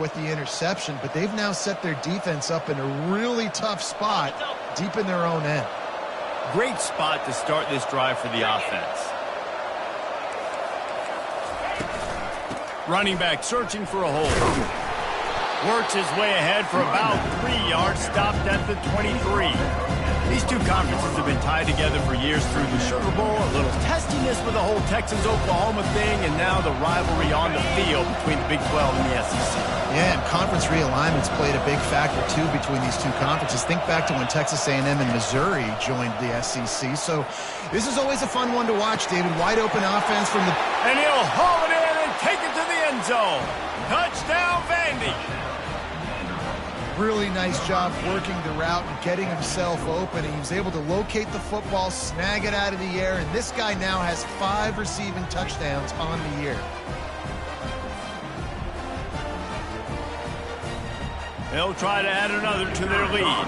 with the interception, but they've now set their defense up in a really tough spot deep in their own end. Great spot to start this drive for the offense. Running back searching for a hole. Works his way ahead for about 3 yards, stopped at the 23. These two conferences have been tied together for years through the Sugar Bowl, a little testiness with the whole Texas-Oklahoma thing, and now the rivalry on the field between the Big 12 and the SEC. Yeah, and conference realignments played a big factor, too, between these two conferences. Think back to when Texas A&M and Missouri joined the SEC. So this is always a fun one to watch, David. Wide open offense from the... And he'll haul it in and take it to the end zone. Touchdown, Vandy. Really nice job working the route and getting himself open. He was able to locate the football, snag it out of the air, and this guy now has 5 receiving touchdowns on the year. They'll try to add another to their lead.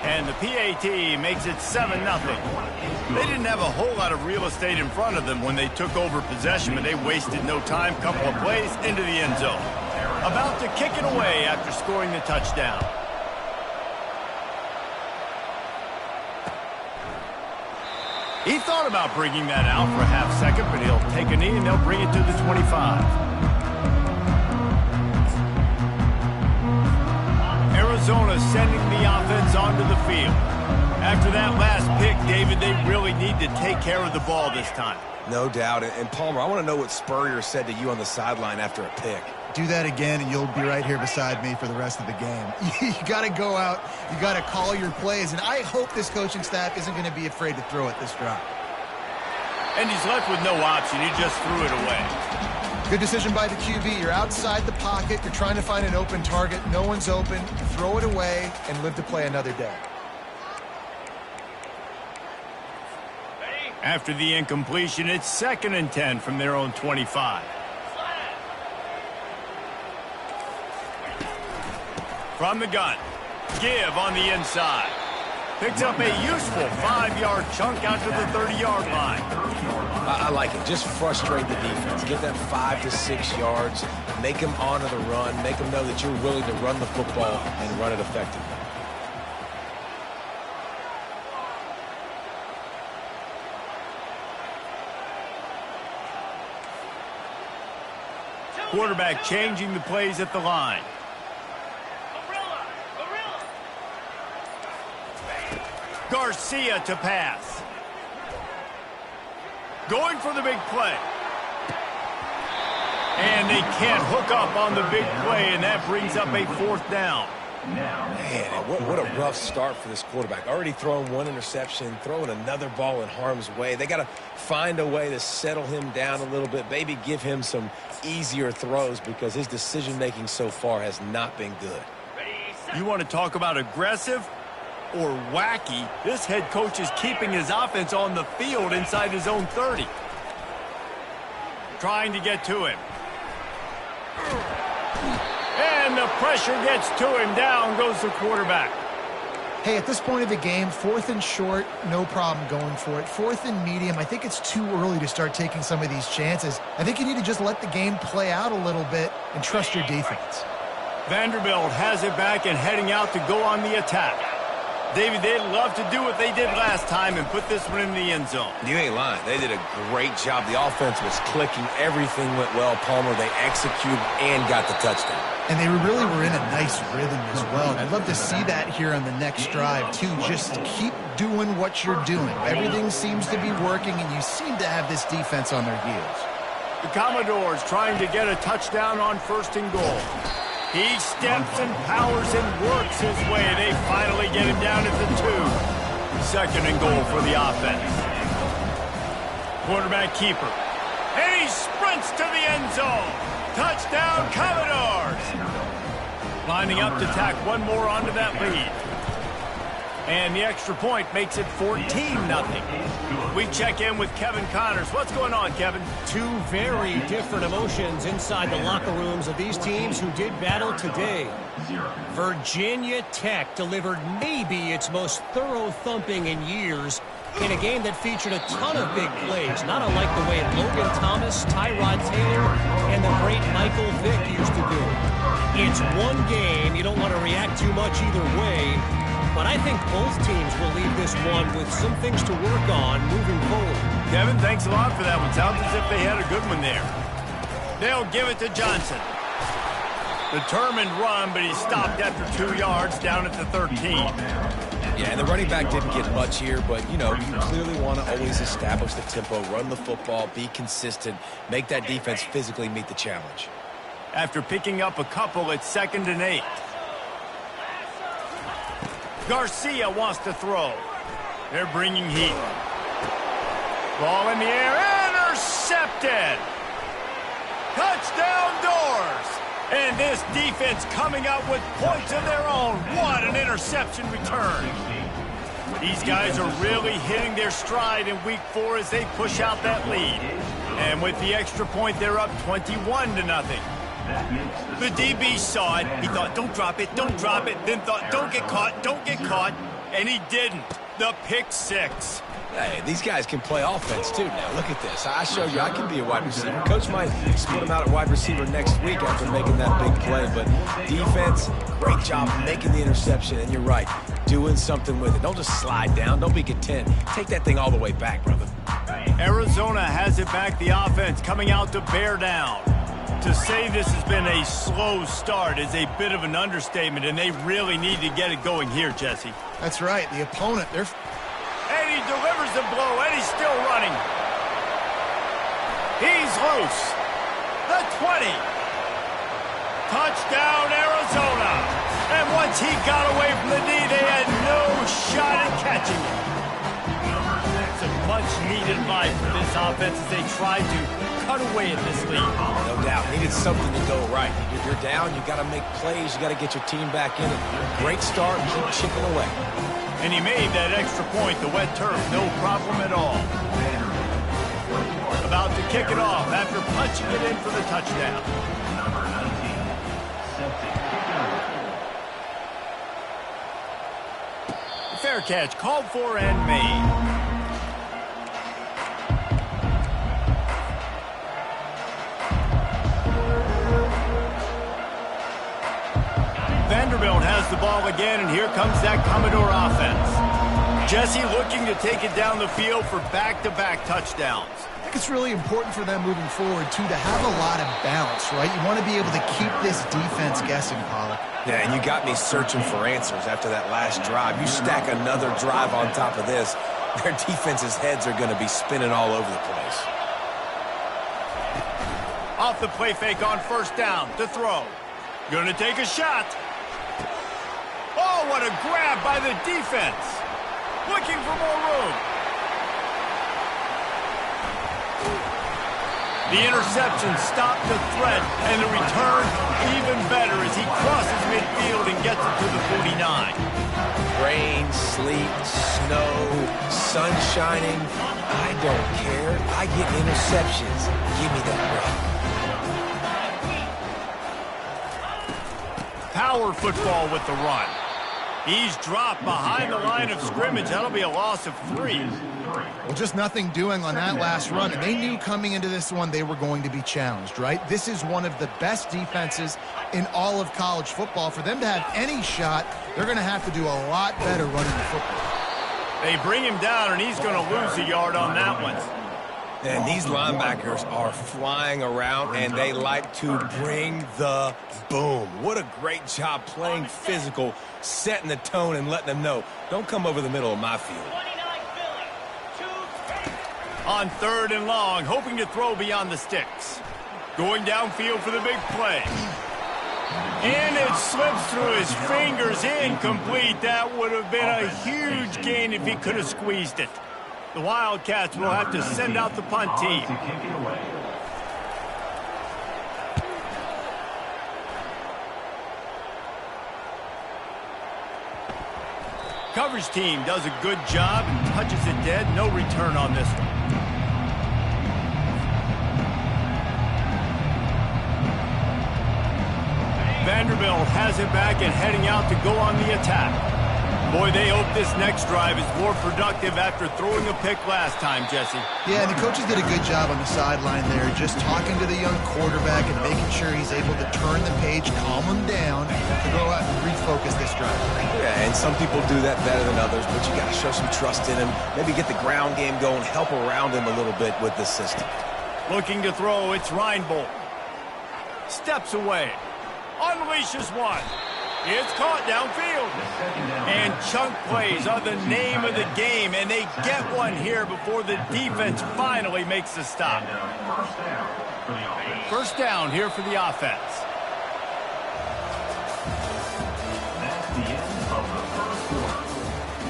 And the PAT makes it 7-0. They didn't have a whole lot of real estate in front of them when they took over possession, but they wasted no time. Couple of plays into the end zone. About to kick it away after scoring the touchdown. He thought about bringing that out for a half second, but he'll take a knee and they'll bring it to the 25. Arizona sending the offense onto the field. After that last pick, David, they really need to take care of the ball this time. No doubt. And Palmer, I want to know what Spurrier said to you on the sideline after a pick. Do that again, and you'll be right here beside me for the rest of the game. You got to go out. You got to call your plays, and I hope this coaching staff isn't going to be afraid to throw it this drive. And he's left with no option. He just threw it away. Good decision by the QB. You're outside the pocket. You're trying to find an open target. No one's open. Throw it away and live to play another day. After the incompletion, it's 2nd and 10 from their own 25. From the gun. Give on the inside. Picks up a useful 5-yard chunk out to the 30-yard line. I like it. Just frustrate the defense. Get that 5 to 6 yards. Make them honor the run. Make them know that you're willing to run the football and run it effectively. Quarterback changing the plays at the line. Garcia to pass. Going for the big play. And they can't hook up on the big play, and that brings up a 4th down. Man, what a rough start for this quarterback. Already throwing 1 interception, throwing another ball in harm's way. They got to find a way to settle him down a little bit, maybe give him some easier throws because his decision-making so far has not been good. You want to talk about aggressive or wacky? This head coach is keeping his offense on the field inside his own 30. Trying to get to him. And the pressure gets to him. Down goes the quarterback. Hey, at this point of the game, 4th and short, no problem going for it. 4th and medium, I think it's too early to start taking some of these chances. I think you need to just let the game play out a little bit and trust your defense. Vanderbilt has it back and heading out to go on the attack. David, they'd love to do what they did last time and put this one in the end zone. You ain't lying. They did a great job. The offense was clicking. Everything went well. Palmer, they executed and got the touchdown. And they really were in a nice rhythm as well. I'd love to see that here on the next drive, too. Just keep doing what you're doing. Everything seems to be working, and you seem to have this defense on their heels. The Commodores trying to get a touchdown on 1st and goal. He steps and powers and works his way. They finally get him down at the 2. 2nd and goal for the offense. Quarterback keeper. And he sprints to the end zone. Touchdown, Commodores. Lining up to tack one more onto that lead. And the extra point makes it 14-0. We check in with Kevin Connors. What's going on, Kevin? 2 very different emotions inside the locker rooms of these teams who did battle today. Virginia Tech delivered maybe its most thorough thumping in years. in a game that featured a ton of big plays, not unlike the way Logan Thomas, Tyrod Taylor, and the great Michael Vick used to do it. It's one game. You don't want to react too much either way, but I think both teams will leave this one with some things to work on moving forward. Kevin, thanks a lot for that one. Sounds as if they had a good one there. They'll give it to Johnson. Determined run, but he stopped after 2 yards down at the 13. Yeah, and the running back didn't get much here, but, you know, you clearly want to always establish the tempo, run the football, be consistent, make that defense physically meet the challenge. After picking up a couple, it's 2nd and 8. Garcia wants to throw. They're bringing heat. Ball in the air, intercepted. Touchdown Doors. And this defense coming out with points of their own. What an interception return. These guys are really hitting their stride in week 4 as they push out that lead. And with the extra point, they're up 21-0. The DB saw it. He thought, don't drop it, then thought, don't get caught, and he didn't. The pick 6. Hey, these guys can play offense, too, now. Look at this. I showed you I can be a wide receiver. Coach might split him out at wide receiver next week after making that big play. But defense, great job making the interception. And you're right, doing something with it. Don't just slide down. Don't be content. Take that thing all the way back, brother. Arizona has it back. The offense coming out to bear down. To say this has been a slow start is a bit of an understatement, and they really need to get it going here, Jesse. That's right. The opponent, they're... And he delivers the blow, and he's still running. He's loose. The 20. Touchdown, Arizona. And once he got away from the knee, they had no shot at catching him. It's a much-needed life for this offense as they try to cut away at this lead. No doubt. Needed something to go right. If you're down, you got to make plays. You got to get your team back in it. Great start. Keep chipping away. And he made that extra point, the wet turf, no problem at all. About to kick it off after punching it in for the touchdown. Fair catch, called for and made. Vanderbilt has the ball again, and here comes that Commodore offense. Jesse looking to take it down the field for back-to-back touchdowns. I think it's really important for them moving forward, too, to have a lot of balance, right? You want to be able to keep this defense guessing, Pollock. Yeah, and you got me searching for answers after that last drive. You stack another drive on top of this, their defense's heads are going to be spinning all over the place. Off the play fake on 1st down to throw. Going to take a shot. Oh, what a grab by the defense. Looking for more room. The interception stopped the threat, and the return even better as he crosses midfield and gets it to the 49. Rain, sleet, snow, sun shining. I don't care. I get interceptions. Give me that rock. Power football with the run. He's dropped behind the line of scrimmage. That'll be a loss of 3. Well, just nothing doing on that last run. And they knew coming into this one they were going to be challenged, right? This is one of the best defenses in all of college football. For them to have any shot, they're going to have to do a lot better running the football. They bring him down, and he's going to lose a yard on that one. And these linebackers are flying around, and they like to bring the boom. What a great job playing physical, setting the tone and letting them know, don't come over the middle of my field. On 3rd and long, hoping to throw beyond the sticks. Going downfield for the big play. And it slips through his fingers, incomplete. That would have been a huge gain if he could have squeezed it. The Wildcats will have to send out the punt team. Coverage team does a good job and touches it dead. No return on this one. Vanderbilt has it back and heading out to go on the attack. Boy, they hope this next drive is more productive after throwing a pick last time, Jesse. Yeah, and the coaches did a good job on the sideline there, just talking to the young quarterback and making sure he's able to turn the page, calm him down, to go out and refocus this drive. Yeah, and some people do that better than others, but you got to show some trust in him, maybe get the ground game going, help around him a little bit with this system. Looking to throw, it's Reinbold. Steps away. Unleashes one. It's caught downfield. And chunk plays are the name of the game, and they get one here before the defense finally makes the stop. First down here for the offense. That's the end of the first quarter.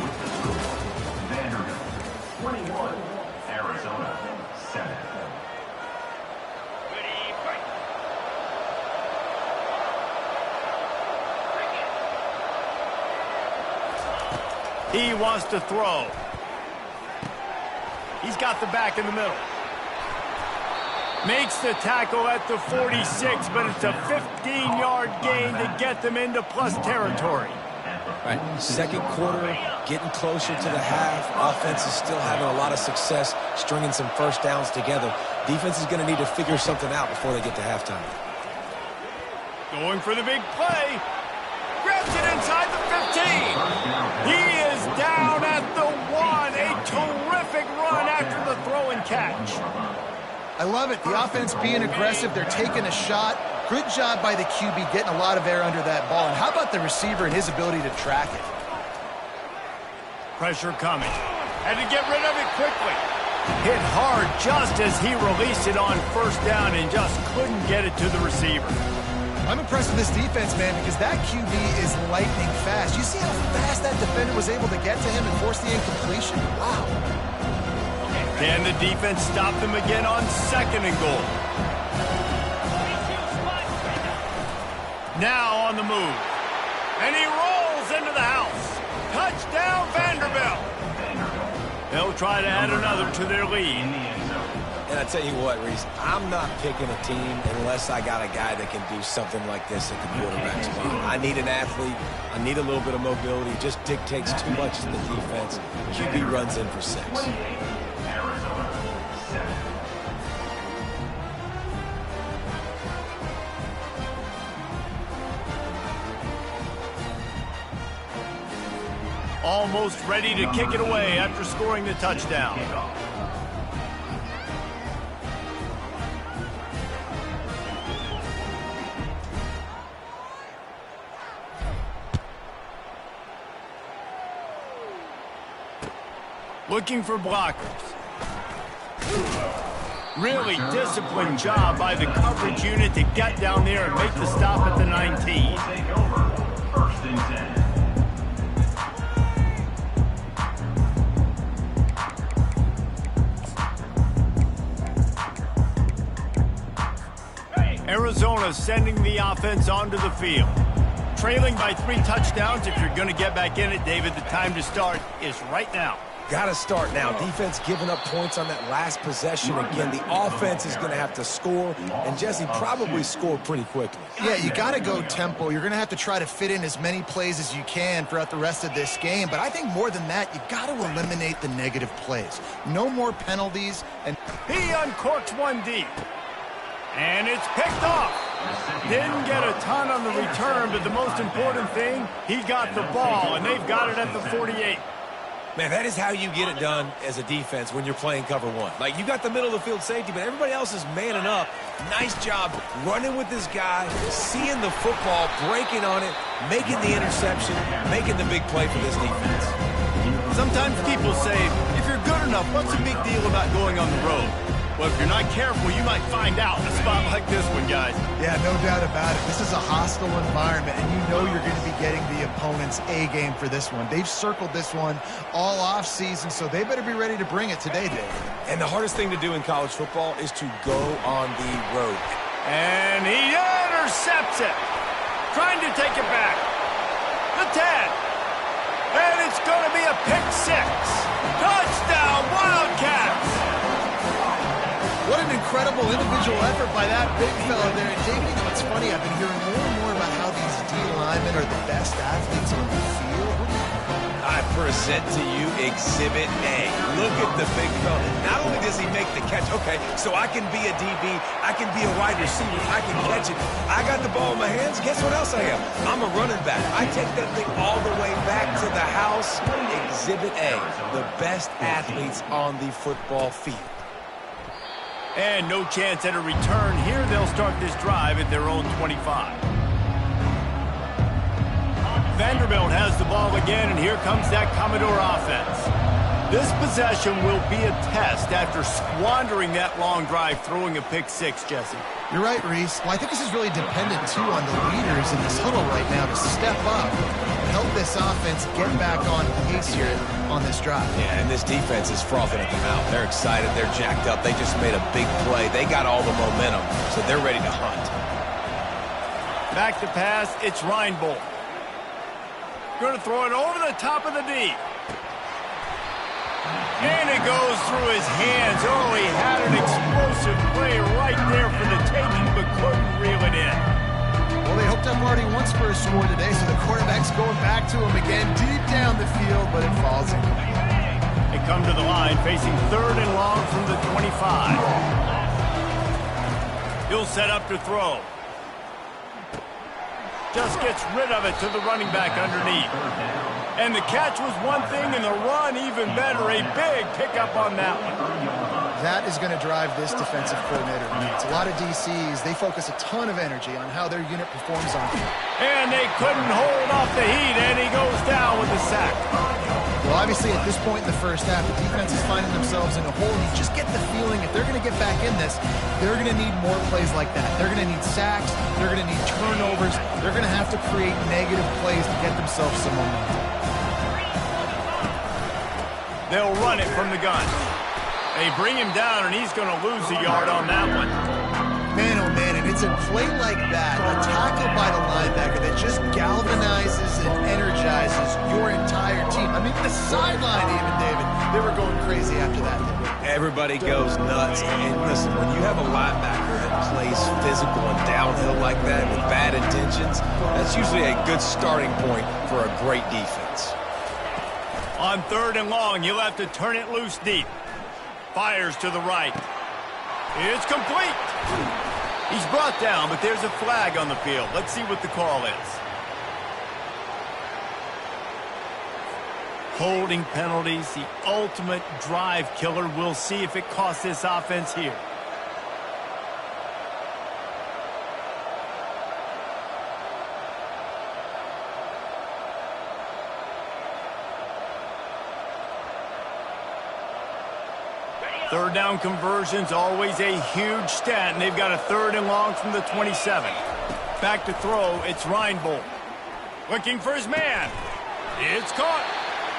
With the score, Vanderbilt 21, Arizona 7. He wants to throw. He's got the back in the middle. Makes the tackle at the 46, but it's a 15-yard gain to get them into plus territory. Right, second quarter, getting closer to the half. Offense is still having a lot of success stringing some first downs together. Defense is going to need to figure something out before they get to halftime. Going for the big play. Grabs it inside the 15. He is down at the 1. A terrific run after the throw and catch. I love it. The offense being aggressive. They're taking a shot. Good job by the QB getting a lot of air under that ball. And how about the receiver and his ability to track it? Pressure coming. Had to get rid of it quickly. Hit hard just as he released it on first down and just couldn't get it to the receiver. I'm impressed with this defense, man, because that QB is lightning fast. You see how fast that defender was able to get to him and force the incompletion? Wow. Can the defense stop them again on second and goal? Now on the move. And he rolls into the house. Touchdown, Vanderbilt. They'll try to add another to their lead. And I tell you what, Reese, I'm not picking a team unless I got a guy that can do something like this at the quarterback spot. I need an athlete. I need a little bit of mobility. It just dictates too much to the defense. QB runs in for 6. Arizona 7. Almost ready to kick it away after scoring the touchdown. Looking for blockers. Really disciplined job by the coverage unit to get down there and make the stop at the 19. Take over. First and 10. Arizona sending the offense onto the field. Trailing by 3 touchdowns. If you're going to get back in it, David, the time to start is right now. Got to start now. Defense giving up points on that last possession. Again, the offense is going to have to score, and Jesse probably score pretty quickly. Yeah, you got to go tempo. You're going to have to try to fit in as many plays as you can throughout the rest of this game. But I think more than that, you got to eliminate the negative plays. No more penalties. And he uncorks one deep. And it's picked off. Didn't get a ton on the return, but the most important thing, he got the ball, and they've got it at the 48. Man, that is how you get it done as a defense when you're playing cover 1. Like, you got the middle of the field safety, but everybody else is manning up. Nice job running with this guy, seeing the football, breaking on it, making the interception, making the big play for this defense. Sometimes people say, if you're good enough, what's the big deal about going on the road? Well, if you're not careful, you might find out in a spot like this one, guys. yeah, no doubt about it. This is a hostile environment, and you know you're going to be getting the opponent's A game for this one. They've circled this one all offseason, so they better be ready to bring it today, Dave. And the hardest thing to do in college football is to go on the road. And he intercepts it. Trying to take it back. The 10. And it's going to be a pick 6. Touchdown, Wildcats. What an incredible individual effort by that big fella there. And Dave, you know, it's funny, I've been hearing more and more about how these D linemen are the best athletes on the field? I present to you Exhibit A. Look at the big fella. Not only does he make the catch, okay, so I can be a DB, I can be a wide receiver, I can catch it. I got the ball in my hands, guess what else I am? I'm a running back. I take that thing all the way back to the house. Exhibit A, the best athletes on the football field. And no chance at a return here. They'll start this drive at their own 25. Vanderbilt has the ball again, and here comes that Commodore offense. This possession will be a test after squandering that long drive, throwing a pick six, Jesse. You're right, Reese. Well, I think this is really dependent, too, on the leaders in this huddle right now to step up and help this offense get back on pace here on this drive. Yeah, and this defense is frothing at the mouth. They're excited. They're jacked up. They just made a big play. They got all the momentum, so they're ready to hunt. Back to pass. It's Reinbold. Going to throw it over the top of the D. And it goes through his hands. Oh, he had an explosive play right there for the taking, but couldn't reel it in. Well, they hoped up already once for a score today, so the quarterback's going back to him again deep down the field, but it falls in. They come to the line facing 3rd and long from the 25. He'll set up to throw. Just gets rid of it to the running back underneath. And the catch was one thing, and the run even better. A big pickup on that one. That is going to drive this defensive coordinator nuts. A lot of DCs, they focus a ton of energy on how their unit performs on field. And they couldn't hold off the heat, and he goes down with the sack. Well, obviously, at this point in the first half, the defense is finding themselves in a hole, and you just get the feeling if they're going to get back in this, they're going to need more plays like that. They're going to need sacks. They're going to need turnovers. They're going to have to create negative plays to get themselves some momentum. They'll run it from the gun. They bring him down, and he's going to lose a yard on that one. Man, oh man, and it's a play like that, a tackle by the linebacker that just galvanizes and energizes your entire team. I mean, the sideline even, David, they were going crazy after that. Everybody goes nuts. And listen, when you have a linebacker that plays physical and downhill like that with bad intentions, that's usually a good starting point for a great defense. On 3rd and long, you'll have to turn it loose deep. Fires to the right. It's complete. He's brought down, but there's a flag on the field. Let's see what the call is. Holding penalties, the ultimate drive killer. We'll see if it costs this offense here. Third down conversions, always a huge stat, and they've got a 3rd and long from the 27. Back to throw, it's Reinbold. Looking for his man. It's caught.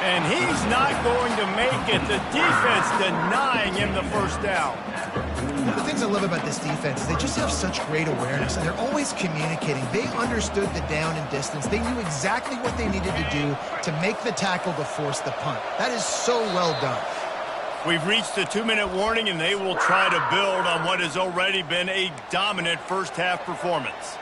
And he's not going to make it. The defense denying him the first down. The things I love about this defense is they just have such great awareness, and they're always communicating. They understood the down and distance. They knew exactly what they needed to do to make the tackle to force the punt. That is so well done. We've reached the 2-minute warning, and they will try to build on what has already been a dominant first-half performance.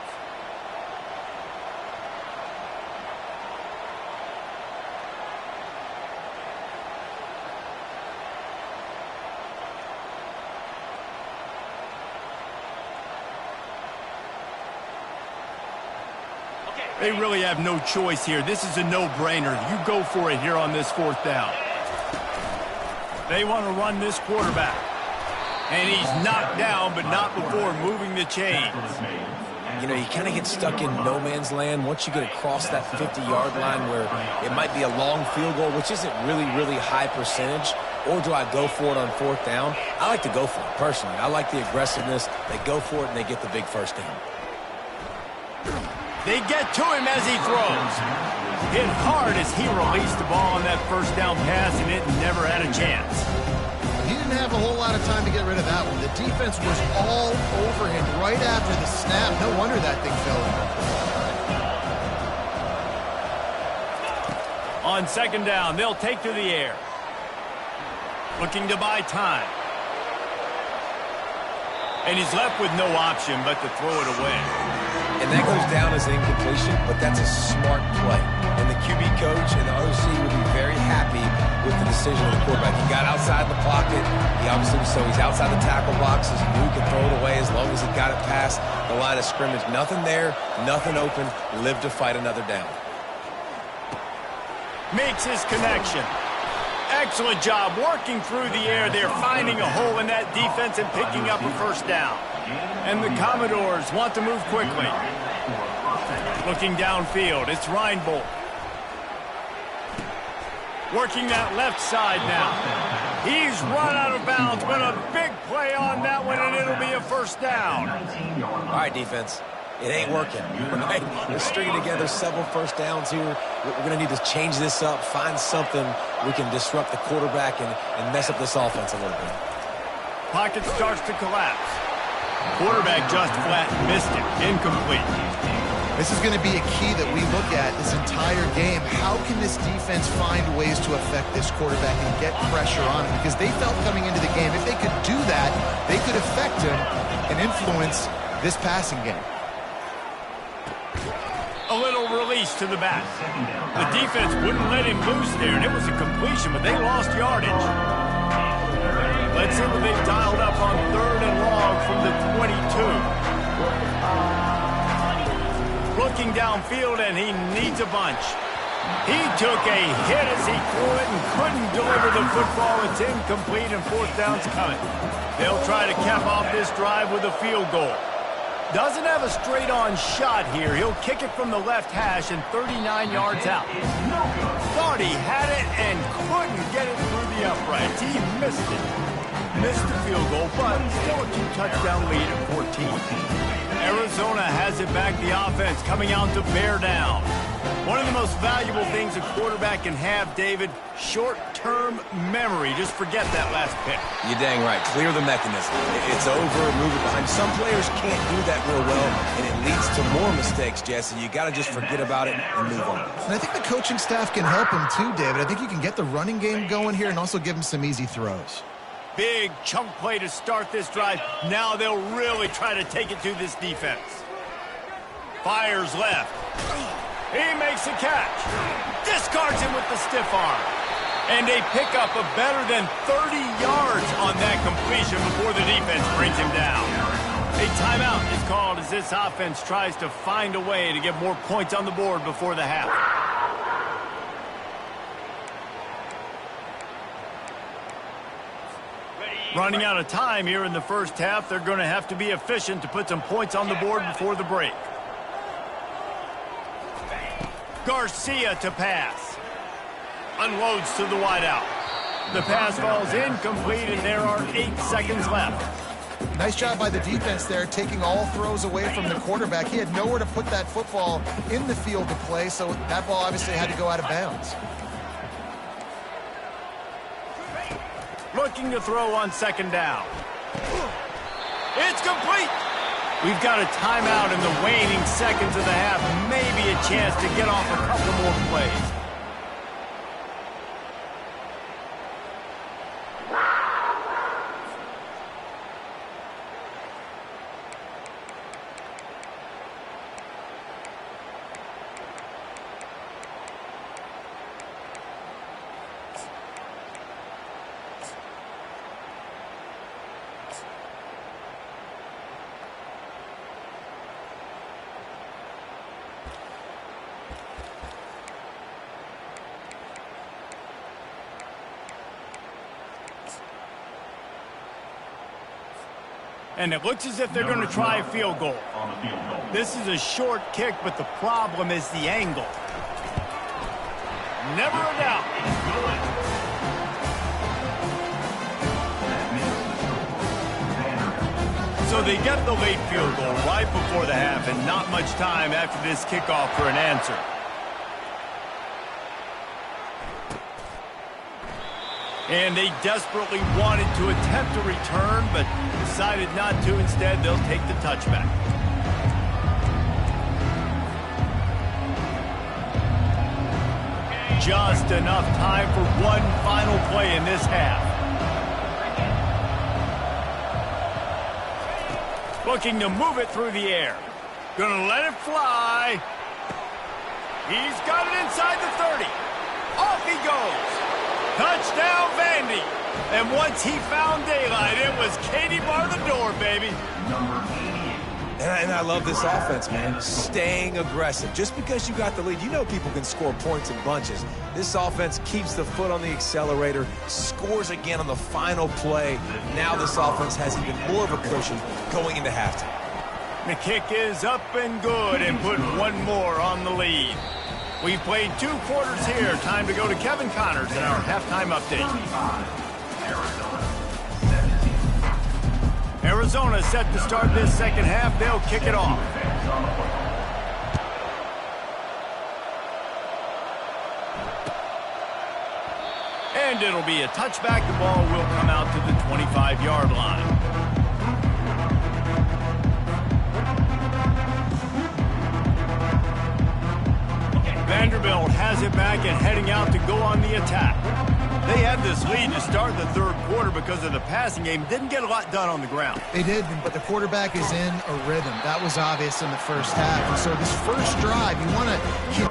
They really have no choice here. This is a no-brainer. You go for it here on this 4th down. They want to run this quarterback. And he's knocked down, but not before moving the chains. You know, you kind of get stuck in no man's land once you get across that 50-yard line where it might be a long field goal, which isn't really high percentage, or do I go for it on 4th down? I like to go for it, personally. I like the aggressiveness. They go for it, and they get the big first down. They get to him as he throws. Hit hard as he released the ball on that first down pass, and it never had a chance. He didn't have a whole lot of time to get rid of that one. The defense was all over him right after the snap. No wonder that thing fell in. On 2nd down, they'll take to the air. Looking to buy time. And he's left with no option but to throw it away. And that goes down as an incompletion, but that's a smart play. And the QB coach and the OC would be very happy with the decision of the quarterback. He got outside the pocket. He obviously was, so he's outside the tackle boxes. He knew he could throw it away as long as he got it past the line of scrimmage. Nothing there, nothing open. Live to fight another down. Makes his connection. Excellent job working through the air there, finding a hole in that defense and picking up a first down. And the Commodores want to move quickly. Looking downfield, it's Reinbold. Working that left side now. He's run out of bounds, but a big play on that one, and it'll be a first down. All right, defense. It ain't working, right? They're stringing together several first downs here. We're going to need to change this up, find something we can disrupt the quarterback and mess up this offense a little bit. Pocket starts to collapse. Quarterback just flat missed it. Incomplete. This is going to be a key that we look at this entire game. How can this defense find ways to affect this quarterback and get pressure on him? Because they felt coming into the game, if they could do that, they could affect him and influence this passing game. A little release to the back. The defense wouldn't let him loose there, and it was a completion, but they lost yardage. Let's see what they've dialed up on 3rd and long from the 22. Looking downfield, and he needs a bunch. He took a hit as he threw it and couldn't deliver the football. It's incomplete, and 4th down's coming. They'll try to cap off this drive with a field goal. Doesn't have a straight-on shot here. He'll kick it from the left hash and 39 yards out. Thought he had it and couldn't get it through the uprights. He missed it. Missed the field goal, but still a 2-touchdown lead at 14. Arizona has it back. The offense coming out to bear down. One of the most valuable things a quarterback can have, David, short-term memory. Just forget that last pick. You're dang right. Clear the mechanism. It's over, move it behind. Some players can't do that real well, and it leads to more mistakes, Jesse. You got to just forget about it and move on. And I think the coaching staff can help him too, David. I think you can get the running game going here and also give him some easy throws. Big chunk play to start this drive. Now they'll really try to take it to this defense. Fires left. He makes a catch. Discards him with the stiff arm. And they pick up a better than 30 yards on that completion before the defense brings him down. A timeout is called as this offense tries to find a way to get more points on the board before the half. Running out of time here in the first half. They're going to have to be efficient to put some points on the board before the break. Garcia to pass. Unloads to the wideout. The pass falls incomplete, and there are 8 seconds left. Nice job by the defense there, taking all throws away from the quarterback. He had nowhere to put that football in the field to play, so that ball obviously had to go out of bounds. Looking to throw on 2nd down. It's complete. We've got a timeout in the waning seconds of the half. Maybe a chance to get off a couple more plays. And it looks as if they're going to try a field goal. This is a short kick, but the problem is the angle. Never a doubt. So they get the late field goal right before the half, and not much time after this kickoff for an answer. And they desperately wanted to attempt a return, but decided not to. Instead, they'll take the touchback. Just enough time for one final play in this half. Looking to move it through the air. Gonna let it fly. He's got it inside the 30. Off he goes. Touchdown, Vandy. And once he found daylight, it was Katie bar the door, baby. Number 88. And I love this offense, man. Staying aggressive. Just because you got the lead, you know people can score points in bunches. This offense keeps the foot on the accelerator, scores again on the final play. Now this offense has even more of a cushion going into halftime. The kick is up and good and put one more on the lead. We've played 2 quarters here. Time to go to Kevin Connors in our halftime update. 35, Arizona set to start this second half. They'll kick it off. And it'll be a touchback. The ball will come out to the 25-yard line. Vanderbilt has it back and heading out to go on the attack. They had this lead to start the third quarter because of the passing game. Didn't get a lot done on the ground. They did, but the quarterback is in a rhythm. That was obvious in the first half. And so this first drive, you want to hit.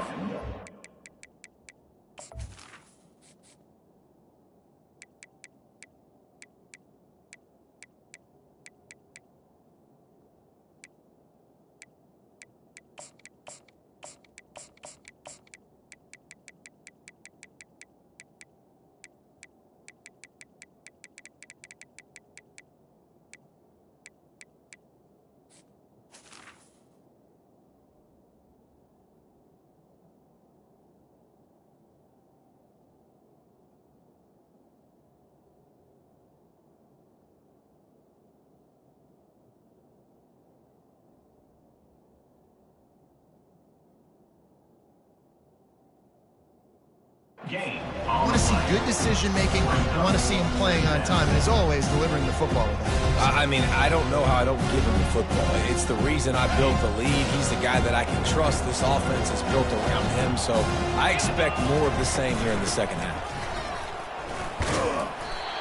I want to see good decision-making. I want to see him playing on time. And as always, delivering the football with that. I mean, I don't know how I don't give him the football. It's the reason I built the lead. He's the guy that I can trust. This offense is built around him. So I expect more of the same here in the second half.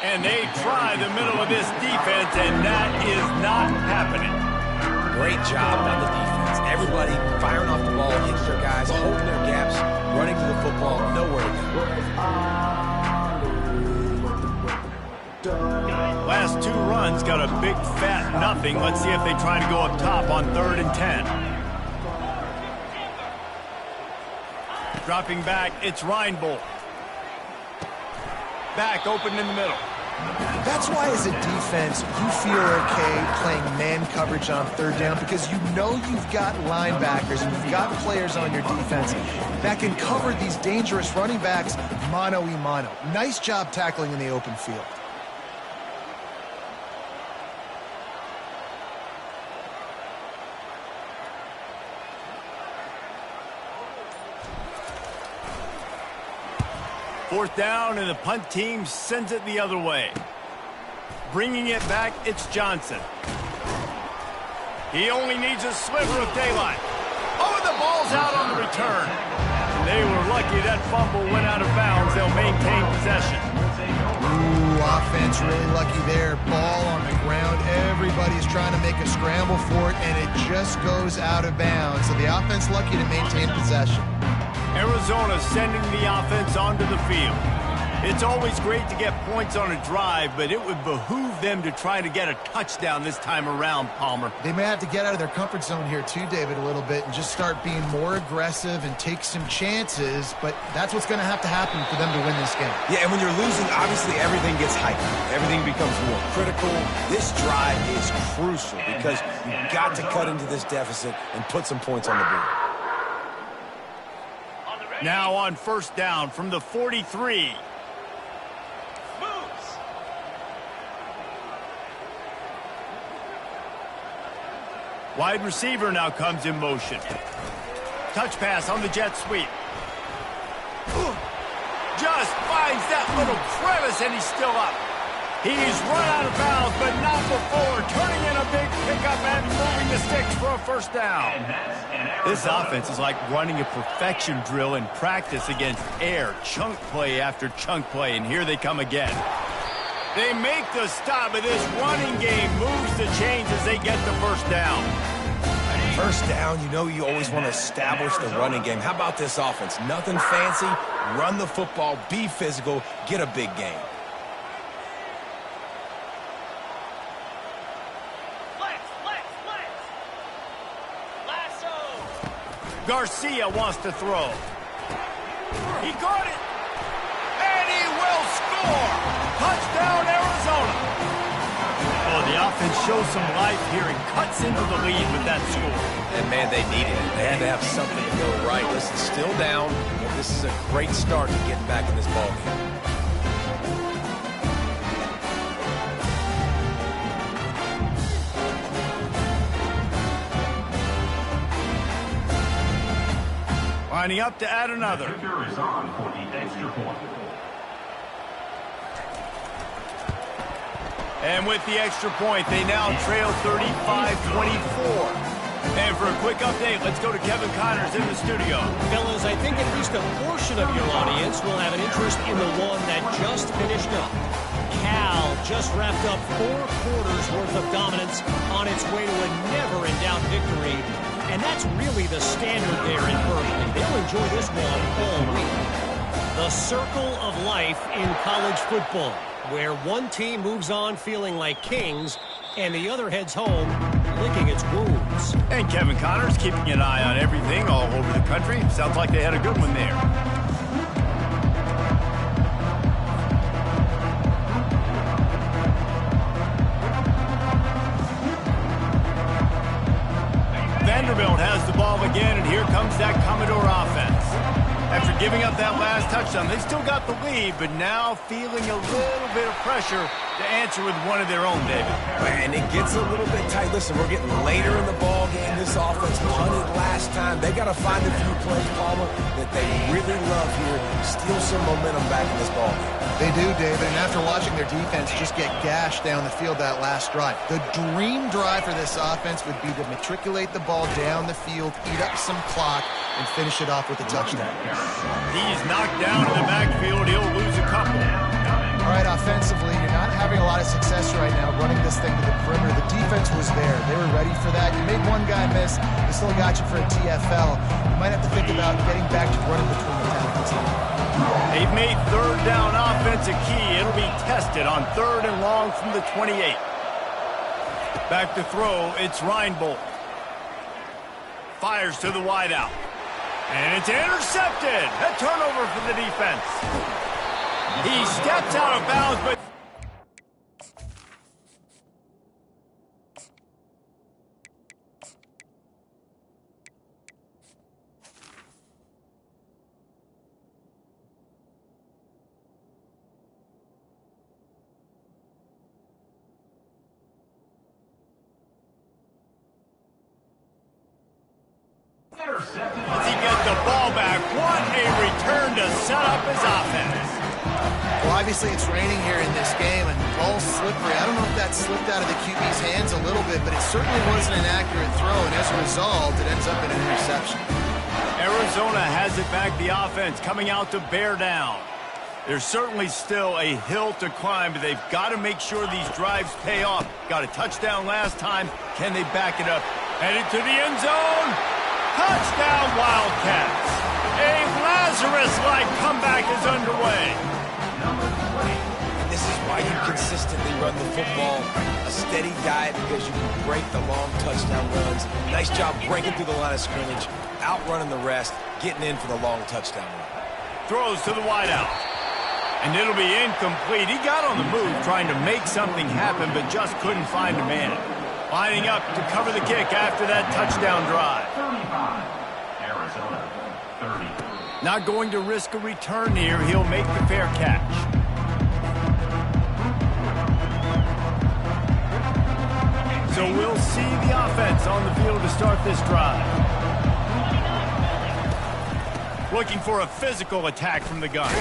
And they try the middle of this defense, and that is not happening. Great job by the defense. Everybody firing off the ball, hitting their guys, holding their gaps, running to the football, nowhere to go. Last 2 runs got a big fat nothing. Let's see if they try to go up top on 3rd and 10. Dropping back, it's Reinbold. Back open in the middle. That's why, as a defense, you feel okay playing man coverage on 3rd down because you know you've got linebackers and you've got players on your defense that can cover these dangerous running backs mano-a-mano. Nice job tackling in the open field. Fourth down, and the punt team sends it the other way. Bringing it back, it's Johnson. He only needs a sliver of daylight. Oh, the ball's out on the return. They were lucky that fumble went out of bounds. They'll maintain possession. Ooh, offense really lucky there. Ball on the ground. Everybody's trying to make a scramble for it, and it just goes out of bounds. So the offense lucky to maintain possession. Arizona sending the offense onto the field. It's always great to get points on a drive, but it would behoove them to try to get a touchdown this time around, Palmer. They may have to get out of their comfort zone here too, David, a little bit and just start being more aggressive and take some chances, but that's what's going to happen for them to win this game. Yeah, and when you're losing, obviously everything gets hyped. Everything becomes more critical. This drive is crucial because you've got to cut into this deficit and put some points on the board. Now on 1st down from the 43. Wide receiver now comes in motion. Touch pass on the jet sweep. Just finds that little crevice, and he's still up. He's run out of bounds, but not before. Turning in a big pickup and moving the sticks for a 1st down. This offense is like running a perfection drill in practice against air. Chunk play after chunk play, and here they come again. They make the stop, but this running game moves the chains as they get the 1st down. First down, you know you always want to establish the running game. How about this offense? Nothing fancy. Run the football, be physical, get a big gain. Garcia wants to throw. He got it. And he will score. Touchdown, Arizona. Oh, the offense shows some life here and cuts into the lead with that score. And, man, they needed it. They had to have something to go right. Listen, still down, but this is a great start to getting back in this ballgame. Lining up to add another. The kicker is on for the extra point. And with the extra point, they now trail 35-24. And for a quick update, let's go to Kevin Connors in the studio. Fellas, I think at least a portion of your audience will have an interest in the one that just finished up. Cal just wrapped up 4 quarters worth of dominance on its way to a never-in-doubt victory. And that's really the standard there in Berkeley. They'll enjoy this one all week. The circle of life in college football, where one team moves on feeling like kings and the other heads home licking its wounds. And Kevin Connors keeping an eye on everything all over the country. Sounds like they had a good one there. Vanderbilt has the ball again, and here comes that Commodore offense. After giving up that last touchdown, they still got the lead, but now feeling a little bit of pressure to answer with one of their own, David. And it gets a little bit tight. Listen, we're getting later in the ball game. This offense punted last time. They got to find a few plays, Palmer, that they really love here. Steal some momentum back in this ball game. They do, David, and after watching their defense just get gashed down the field that last drive, the dream drive for this offense would be to matriculate the ball down the field, eat up some clock, and finish it off with a touchdown. He's knocked down in the backfield. He'll lose a couple. All right, offensively, you're not having a lot of success right now running this thing to the perimeter. The defense was there. They were ready for that. You made one guy miss. They still got you for a TFL. You might have to think about getting back to running between the tackles. They've made third down offense a key. It'll be tested on 3rd and long from the 28. Back to throw, it's Reinbold. Fires to the wideout. And it's intercepted. A turnover for the defense. He steps out of bounds, but... Does he get the ball back? What a return to set up his offense. Well, obviously it's raining here in this game, and the ball's slippery. I don't know if that slipped out of the QB's hands a little bit, but it certainly wasn't an accurate throw, and as a result, it ends up in an interception. Arizona has it back, the offense coming out to bear down. There's certainly still a hill to climb, but they've got to make sure these drives pay off. Got a touchdown last time. Can they back it up? Headed to the end zone. Touchdown, Wildcats. A Lazarus-like comeback is underway. And this is why you consistently run the football. A steady diet because you can break the long touchdown runs. Nice job breaking through the line of scrimmage, outrunning the rest, getting in for the long touchdown run. Throws to the wideout. And it'll be incomplete. He got on the move trying to make something happen, but just couldn't find a man. Lining up to cover the kick after that touchdown drive. 35. Arizona, 30. Not going to risk a return here. He'll make the fair catch. So we'll see the offense on the field to start this drive. Looking for a physical attack from the gun.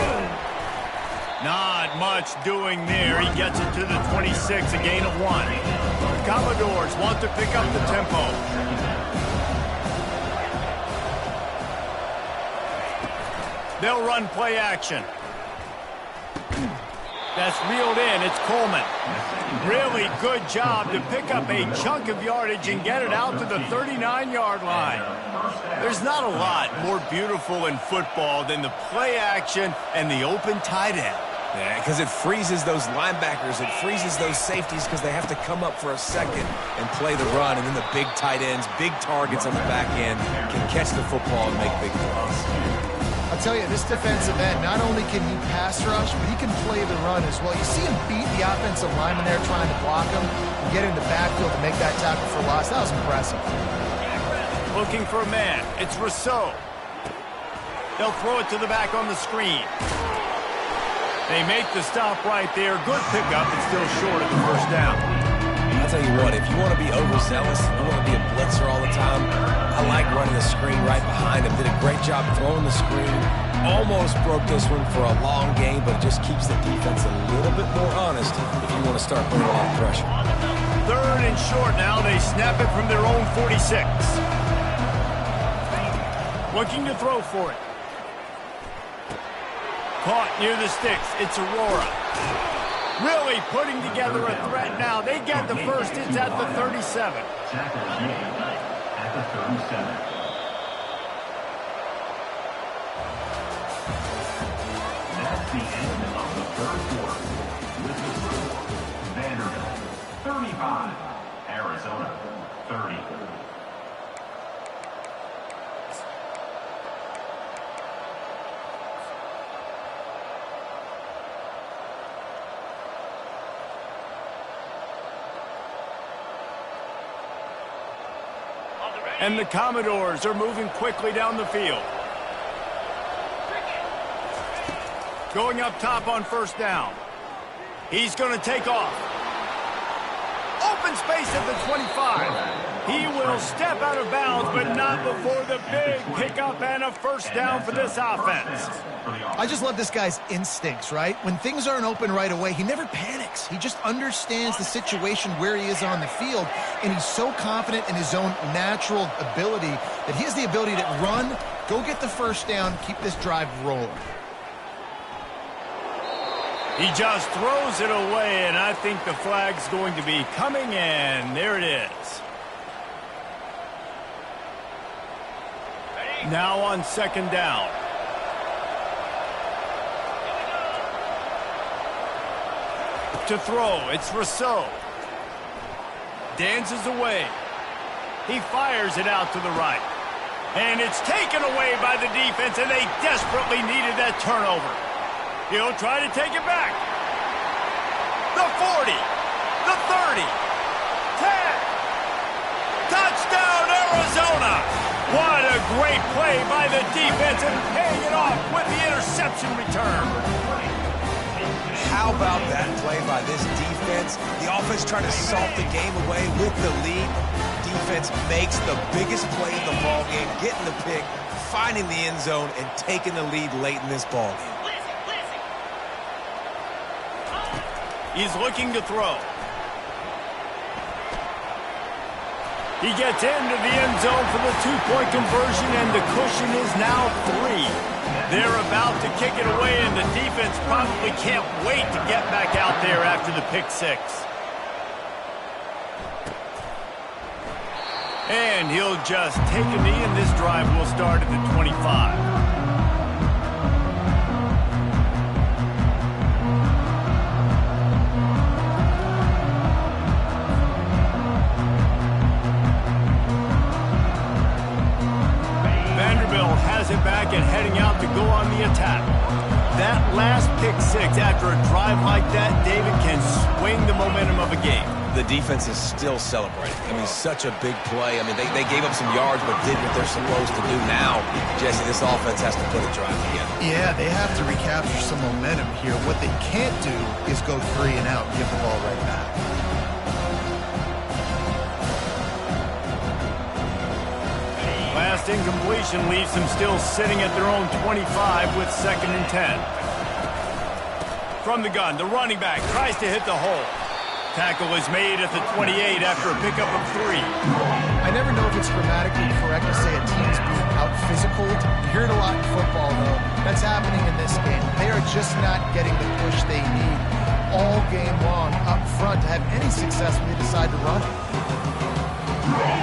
Not much doing there. He gets it to the 26, a gain of 1. The Commodores want to pick up the tempo. They'll run play action. That's reeled in. It's Coleman. Really good job to pick up a chunk of yardage and get it out to the 39-yard line. There's not a lot more beautiful in football than the play action and the open tight end. Yeah, because it freezes those linebackers. It freezes those safeties because they have to come up for a second and play the run. And then the big tight ends, big targets on the back end can catch the football and make big plays. I'll tell you, this defensive end, not only can he pass rush, but he can play the run as well. You see him beat the offensive lineman there trying to block him and get in the backfield to make that tackle for loss. That was impressive. Looking for a man. It's Rousseau. They'll throw it to the back on the screen. They make the stop right there. Good pickup, but still short of the first down. I'll tell you what, if you want to be overzealous, you want to be a blitzer all the time, I like running the screen right behind him. Did a great job throwing the screen. Almost broke this one for a long game, but it just keeps the defense a little bit more honest if you want to start putting a lot of pressure. Third and short now. They snap it from their own 46. Looking to throw for it. Caught near the sticks. It's Aurora. Really putting together a threat now. They get the first. It's at the 37. Tackles made at the 37. That's the end of the third quarter. With the score, Vanderbilt 35, Arizona 30. And the Commodores are moving quickly down the field. Going up top on first down. He's going to take off. Open space at the 25. He will step out of bounds, but not before the big pickup and a first down for this offense. I just love this guy's instincts, right? When things aren't open right away, he never panics. He just understands the situation where he is on the field, and he's so confident in his own natural ability that he has the ability to run, go get the first down, keep this drive rolling. He just throws it away, and I think the flag's going to be coming in. There it is. Now on second down. To throw, it's Rousseau. Dances away. He fires it out to the right. And it's taken away by the defense, and they desperately needed that turnover. He'll try to take it back. The 40, the 30, 10. Touchdown, Arizona! What a great play by the defense and paying it off with the interception return. How about that play by this defense? The offense trying to salt the game away with the lead. Defense makes the biggest play in the ballgame, getting the pick, finding the end zone, and taking the lead late in this ballgame. He's looking to throw. He gets into the end zone for the two-point conversion, and the cushion is now 3. They're about to kick it away, and the defense probably can't wait to get back out there after the pick 6. And he'll just take a knee, and this drive will start at the 25. Has it back and heading out to go on the attack. That last pick 6 after a drive like that, David, can swing the momentum of a game. The defense is still celebrating. I mean, such a big play. I mean, they gave up some yards but did what they're supposed to do. Now, Jesse, this offense has to put a drive together. Yeah, they have to recapture some momentum here. What they can't do is go 3 and out and give the ball right back. Last incompletion leaves them still sitting at their own 25 with 2nd and 10. From the gun, the running back tries to hit the hole. Tackle is made at the 28 after a pickup of 3. I never know if it's grammatically correct to say a team's being out-physicaled. You hear it a lot in football, though. That's happening in this game. They are just not getting the push they need. all game long up front to have any success when they decide to run it.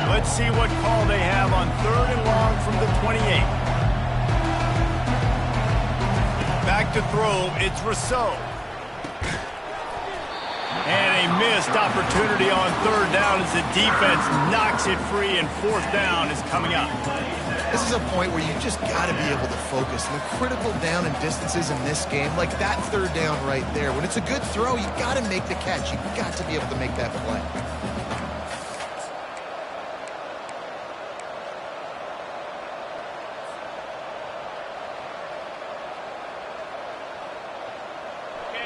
Let's see what call they have on 3rd and long from the 28. Back to throw, it's Rousseau. And a missed opportunity on 3rd down as the defense knocks it free, and 4th down is coming up. This is a point where you just got to be able to focus. The critical down and distances in this game, like that 3rd down right there. When it's a good throw, you got to make the catch. You got to be able to make that play.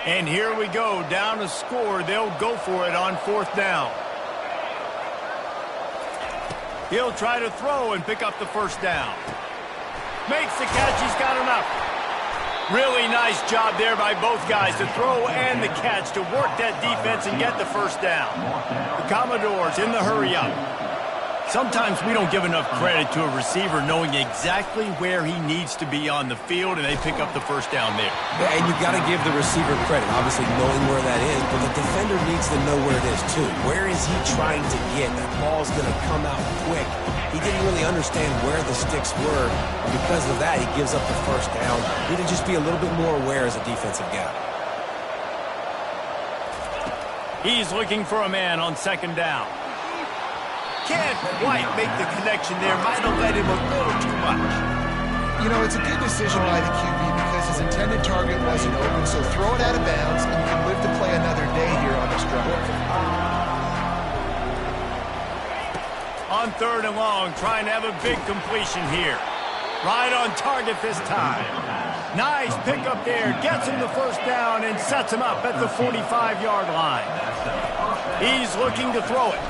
And here we go, down a score. They'll go for it on 4th down. He'll try to throw and pick up the 1st down. Makes the catch, he's got enough. Really nice job there by both guys to throw and the catch to work that defense and get the 1st down. The Commodores in the hurry-up. Sometimes we don't give enough credit to a receiver knowing exactly where he needs to be on the field, and they pick up the 1st down there. Yeah, and you got to give the receiver credit, obviously knowing where that is, but the defender needs to know where it is too. Where is he trying to get? That ball's going to come out quick. He didn't really understand where the sticks were, and because of that, he gives up the 1st down. Need to just be a little bit more aware as a defensive guy. He's looking for a man on 2nd down. Can't quite make the connection there. Might have led him a little too much. You know, it's a good decision by the QB because his intended target wasn't open, so throw it out of bounds, and you can live to play another day here on this drive. On 3rd and long, trying to have a big completion here. Right on target this time. Nice pickup there. Gets him the 1st down and sets him up at the 45-yard line. He's looking to throw it.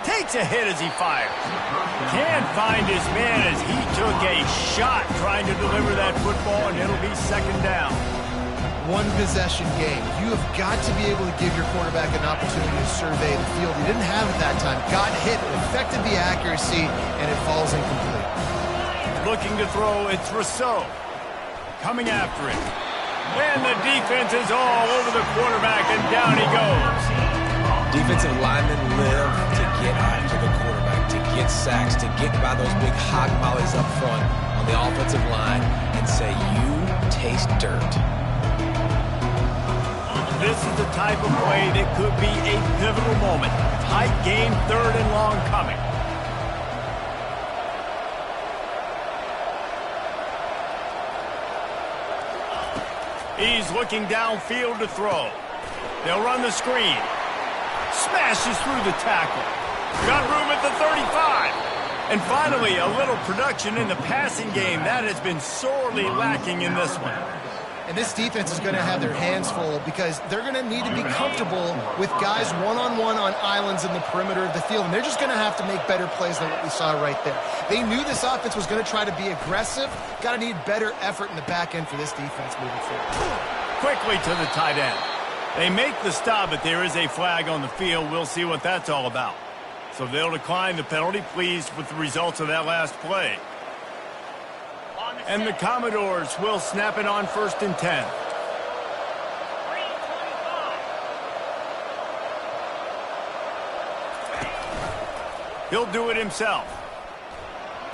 Takes a hit as he fires. Can't find his man as he took a shot trying to deliver that football, and it'll be 2nd down. One possession game. You have got to be able to give your quarterback an opportunity to survey the field. He didn't have it that time. Got hit, affected the accuracy, and it falls incomplete. Looking to throw, it's Rousseau. Coming after it. And the defense is all over the quarterback, and down he goes. Defensive linemen live to get after the quarterback, to get sacks, to get by those big hog mollies up front on the offensive line and say, you taste dirt. This is the type of play that could be a pivotal moment. Tight game, 3rd and long coming. He's looking downfield to throw. They'll run the screen. Smashes through the tackle. Got room at the 35. And finally, a little production in the passing game. That has been sorely lacking in this one. And this defense is going to have their hands full because they're going to need to be comfortable with guys one-on-one on islands in the perimeter of the field. And they're just going to have to make better plays than what we saw right there. They knew this offense was going to try to be aggressive. Got to need better effort in the back end for this defense moving forward. Quickly to the tight end. They make the stop, but there is a flag on the field. We'll see what that's all about. So they'll decline the penalty, pleased with the results of that last play. And the Commodores will snap it on 1st and 10. He'll do it himself.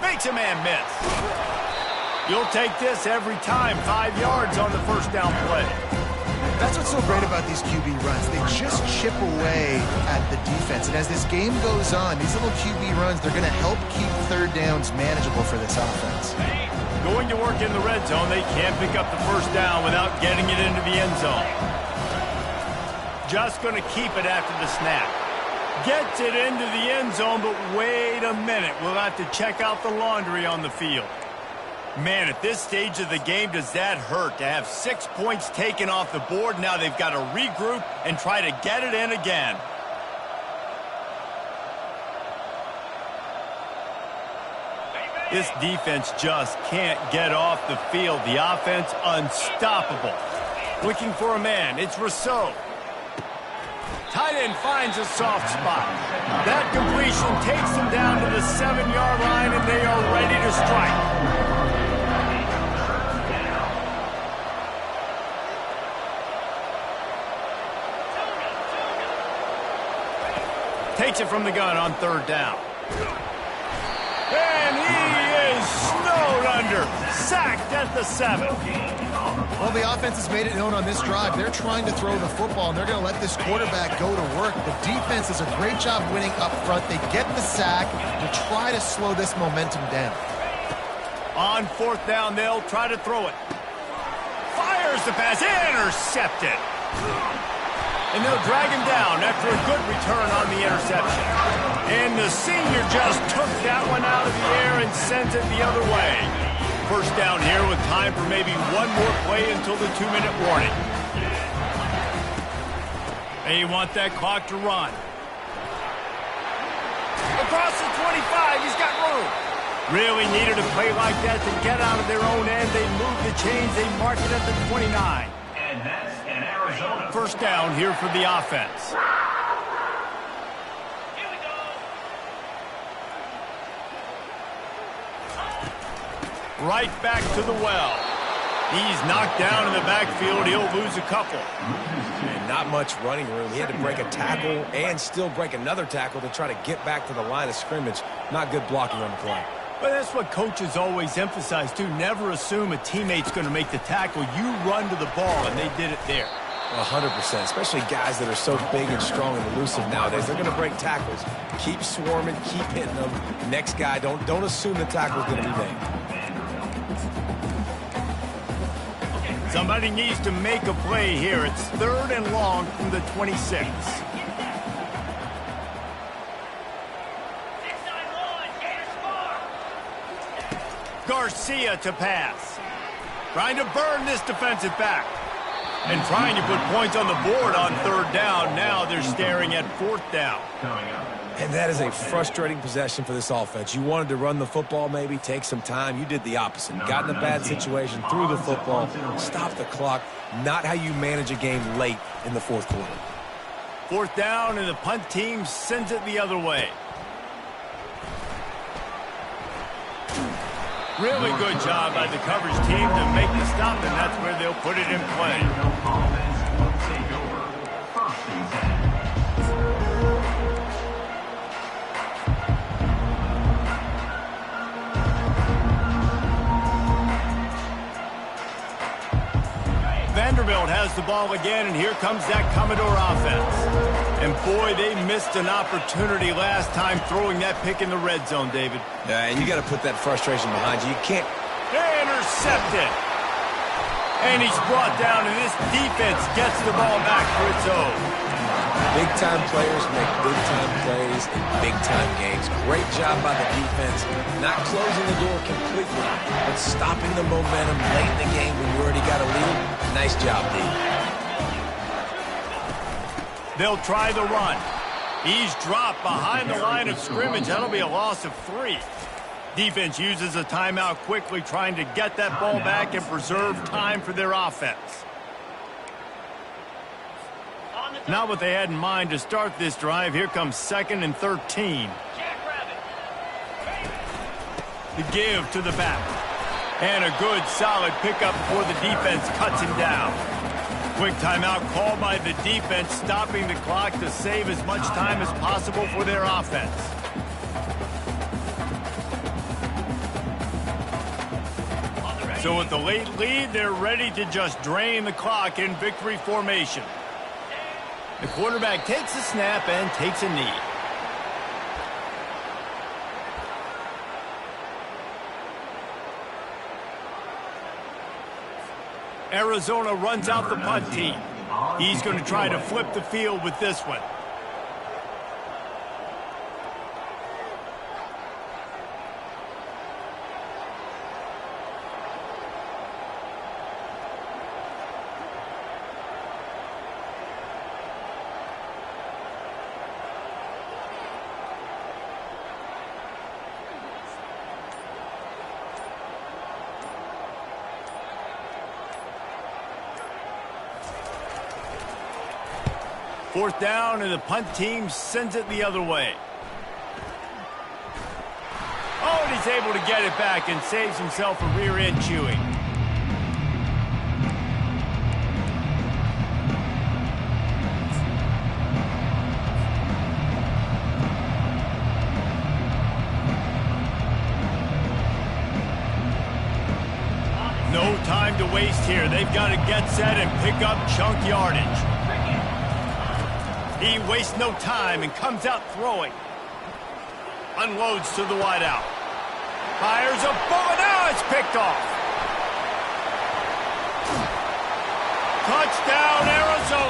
Makes a man miss. You'll take this every time. 5 yards on the 1st down play. That's what's so great about these QB runs. They just chip away at the defense. And as this game goes on, these little QB runs, they're going to help keep 3rd downs manageable for this offense. Going to work in the red zone. They can't pick up the 1st down without getting it into the end zone. Just going to keep it after the snap. Gets it into the end zone, but wait a minute. We'll have to check out the laundry on the field. Man, at this stage of the game, does that hurt to have 6 points taken off the board? Now they've got to regroup and try to get it in again. This defense just can't get off the field. The offense unstoppable. Looking for a man. It's Rousseau. Tight end finds a soft spot. That completion takes them down to the 7-yard line, and they are ready to strike. Takes it from the gun on 3rd down. And he is snowed under. Sacked at the 7. Well, the offense has made it known on this drive. They're trying to throw the football, and they're going to let this quarterback go to work. The defense does a great job winning up front. They get the sack to try to slow this momentum down. On 4th down, they'll try to throw it. Fires the pass. Intercepted. And they'll drag him down after a good return on the interception. And the senior just took that one out of the air and sends it the other way. 1st down here with time for maybe one more play until the 2-minute warning. They want that clock to run. Across the 25, he's got room. Really needed a play like that to get out of their own end. They move the chains. They mark it at the 29. And that's an Arizona. 1st down here for the offense. Right back to the well. He's knocked down in the backfield. He'll lose a couple. And not much running room. He had to break a tackle and still break another tackle to try to get back to the line of scrimmage. Not good blocking on the play. But that's what coaches always emphasize, too. Never assume a teammate's going to make the tackle. You run to the ball, and they did it there. 100%, especially guys that are so big and strong and elusive nowadays. They're going to break tackles. Keep swarming, keep hitting them. Next guy, don't assume the tackle's going to be made. Somebody needs to make a play here. It's 3rd and long from the 26. Garcia to pass. Trying to burn this defensive back. And trying to put points on the board on 3rd down. Now they're staring at 4th down. And that is a frustrating possession for this offense. You wanted to run the football, maybe take some time. You did the opposite. Got in a bad situation, threw the football, stopped the clock. Not how you manage a game late in the 4th quarter. 4th down, and the punt team sends it the other way. Really good job by the coverage team to make the stop, and that's where they'll put it in play. Vanderbilt has the ball again, and here comes that Commodore offense. And boy, they missed an opportunity last time throwing that pick in the red zone, David. Yeah, and you got to put that frustration behind you. You can't. Intercepted. And he's brought down, and this defense gets the ball back for its own. Big-time players make big-time plays in big-time games. Great job by the defense. Not closing the door completely, but stopping the momentum late in the game when you already got a lead. Nice job, D. They'll try the run. He's dropped behind the line of scrimmage. That'll be a loss of 3. Defense uses a timeout quickly, trying to get that ball back and preserve time for their offense. Not what they had in mind to start this drive. Here comes 2nd and 13. The give to the back. And a good, solid pickup before the defense cuts him down. Quick timeout called by the defense, stopping the clock to save as much time as possible for their offense. So with the late lead, they're ready to just drain the clock in victory formation. The quarterback takes a snap and takes a knee. Arizona runs out the punt team. He's going to try to flip the field with this one. Fourth down, and the punt team sends it the other way. Oh, and he's able to get it back and saves himself a rear end chewing. to waste here. They've got to get set and pick up chunk yardage. He wastes no time and comes out throwing. Unloads to the wideout. Fires a ball. Now it's picked off. Touchdown, Arizona.